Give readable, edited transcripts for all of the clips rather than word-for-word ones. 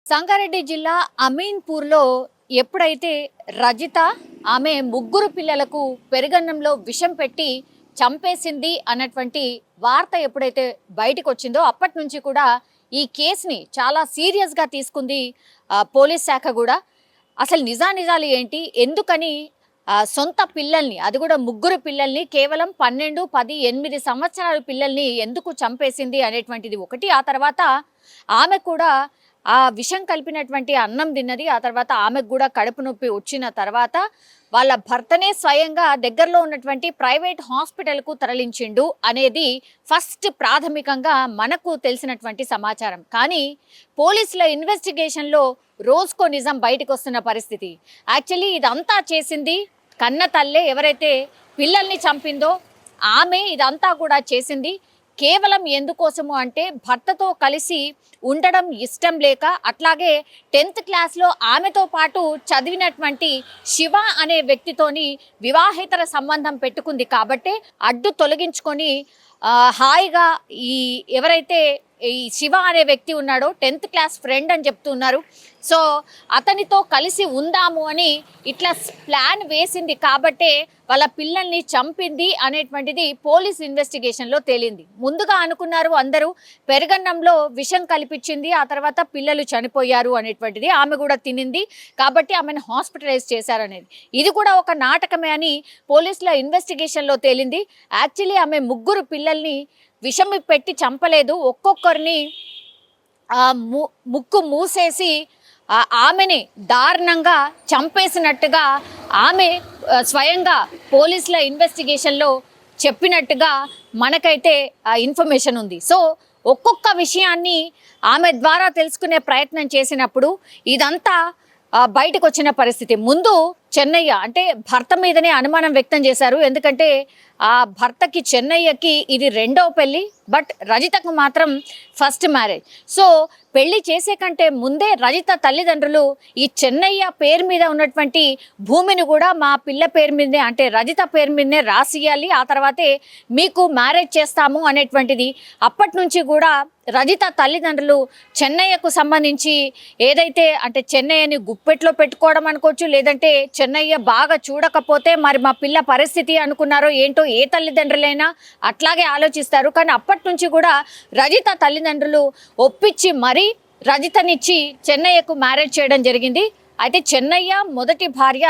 సంగారెడ్డి జిల్లా అమీన్పూర్లో ఎప్పుడైతే రజిత ఆమె ముగ్గురు పిల్లలకు పెరుగన్నంలో విషం పెట్టి చంపేసింది అన్నటువంటి వార్త ఎప్పుడైతే బయటకు వచ్చిందో అప్పటి నుంచి కూడా ఈ కేసుని చాలా సీరియస్గా తీసుకుంది పోలీస్ శాఖ కూడా. అసలు నిజాలు ఏంటి, ఎందుకని సొంత పిల్లల్ని, అది కూడా ముగ్గురు పిల్లల్ని, కేవలం 12, 10, 8 సంవత్సరాల పిల్లల్ని ఎందుకు చంపేసింది అనేటువంటిది ఒకటి. ఆ తర్వాత ఆమె కూడా ఆ విషం కలిపినటువంటి అన్నం తిన్నది. ఆ తర్వాత ఆమెకు కూడా కడుపు నొప్పి వచ్చిన తర్వాత వాళ్ళ భర్తనే స్వయంగా దగ్గరలో ఉన్నటువంటి ప్రైవేట్ హాస్పిటల్కు తరలించిండు అనేది ఫస్ట్ ప్రాథమికంగా మనకు తెలిసినటువంటి సమాచారం. కానీ పోలీసుల ఇన్వెస్టిగేషన్లో రోజుకో నిజం బయటకు వస్తున్న పరిస్థితి. యాక్చువల్లీ ఇదంతా చేసింది కన్న తల్లే, ఎవరైతే పిల్లల్ని చంపిందో ఆమె ఇదంతా కూడా చేసింది. కేవలం ఎందుకోసము అంటే భర్తతో కలిసి ఉండడం ఇష్టం లేక, అట్లాగే 10th క్లాస్లో ఆమెతో పాటు చదివినటువంటి శివ అనే వ్యక్తితోని వివాహేతర సంబంధం పెట్టుకుంది కాబట్టి అడ్డు తొలగించుకొని హాయిగా ఈ ఎవరైతే ఈ శివ అనే వ్యక్తి ఉన్నాడో 10th క్లాస్ ఫ్రెండ్ అని చెప్తున్నారు. సో అతనితో కలిసి ఉందాము అని ఇట్లా ప్లాన్ వేసింది కాబట్టే వాళ్ళ పిల్లల్ని చంపింది అనేటువంటిది పోలీస్ ఇన్వెస్టిగేషన్లో తేలింది. ముందుగా అనుకున్నారు అందరూ పెరుగన్నంలో విషం కల్పించింది, ఆ తర్వాత పిల్లలు చనిపోయారు అనేటువంటిది, ఆమె కూడా తినింది కాబట్టి ఆమెను హాస్పిటలైజ్ చేశారనేది. ఇది కూడా ఒక నాటకమే అని పోలీసుల ఇన్వెస్టిగేషన్లో తేలింది. యాక్చువల్లీ ఆమె ముగ్గురు పిల్లల్ని విషం పెట్టి చంపలేదు, ఒక్కొక్కరిని ముక్కు మూసేసి ఆమెని దారుణంగా చంపేసినట్టుగా ఆమె స్వయంగా పోలీసుల ఇన్వెస్టిగేషన్లో చెప్పినట్టుగా మనకైతే ఇన్ఫర్మేషన్ ఉంది. సో ఒక్కొక్క విషయాన్ని ఆమె ద్వారా తెలుసుకునే ప్రయత్నం చేసినప్పుడు ఇదంతా బయటకు వచ్చిన పరిస్థితి. ముందు చెన్నయ్య అంటే భర్త మీదనే అనుమానం వ్యక్తం చేశారు. ఎందుకంటే ఆ భర్తకి చెన్నయ్యకి ఇది రెండవ పెళ్ళి, బట్ రజితకు మాత్రం ఫస్ట్ మ్యారేజ్. సో పెళ్లి చేసే కంటే ముందే రజిత తల్లిదండ్రులు ఈ చెన్నయ్య పేరు మీద ఉన్నటువంటి భూమిని కూడా మా పిల్ల పేరు మీదనే, అంటే రజిత పేరు మీదనే రాసియాలి, ఆ తర్వాతే మీకు మ్యారేజ్ చేస్తాము అనేటువంటిది. అప్పటి నుంచి కూడా రజిత తల్లిదండ్రులు చెన్నయ్యకు సంబంధించి ఏదైతే అంటే చెన్నయ్యని గుప్పెట్లో పెట్టుకోవడం అనుకోవచ్చు, లేదంటే చెన్నయ్య బాగా చూడకపోతే మరి మా పిల్ల పరిస్థితి అనుకున్నారో ఏంటో, ఏ తల్లిదండ్రులైనా అట్లాగే ఆలోచిస్తారు. కానీ అప్పటి నుంచి కూడా రజిత తల్లిదండ్రులు ఒప్పించి మరీ రజితనిచ్చి చెన్నయ్యకు మ్యారేజ్ చేయడం జరిగింది. అయితే చెన్నయ్య మొదటి భార్య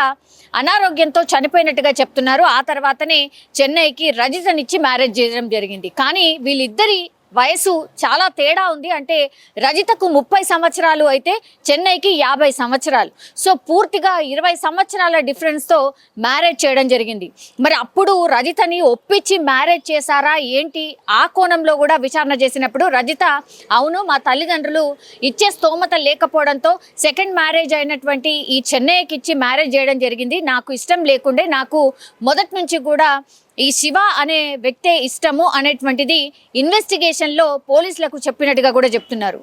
అనారోగ్యంతో చనిపోయినట్టుగా చెప్తున్నారు. ఆ తర్వాతనే చెన్నయ్యకి రజితనిచ్చి మ్యారేజ్ చేయడం జరిగింది. కానీ వీళ్ళిద్దరి వయసు చాలా తేడా ఉంది. అంటే రజితకు 30 సంవత్సరాలు అయితే చెన్నైకి 50 సంవత్సరాలు. సో పూర్తిగా 20 సంవత్సరాల డిఫరెన్స్తో మ్యారేజ్ చేయడం జరిగింది. మరి అప్పుడు రజితని ఒప్పించి మ్యారేజ్ చేశారా ఏంటి, ఆ కోణంలో కూడా విచారణ చేసినప్పుడు రజిత అవును, మా తల్లిదండ్రులు ఇచ్చే స్తోమత లేకపోవడంతో సెకండ్ మ్యారేజ్ అయినటువంటి ఈ చెన్నైకి ఇచ్చి మ్యారేజ్ చేయడం జరిగింది. నాకు ఇష్టం లేకుండే, నాకు మొదటి నుంచి కూడా ఈ శివ అనే వ్యక్తే ఇష్టము అనేటువంటిది ఇన్వెస్టిగేషన్లో పోలీసులకు చెప్పినట్టుగా కూడా చెప్తున్నారు.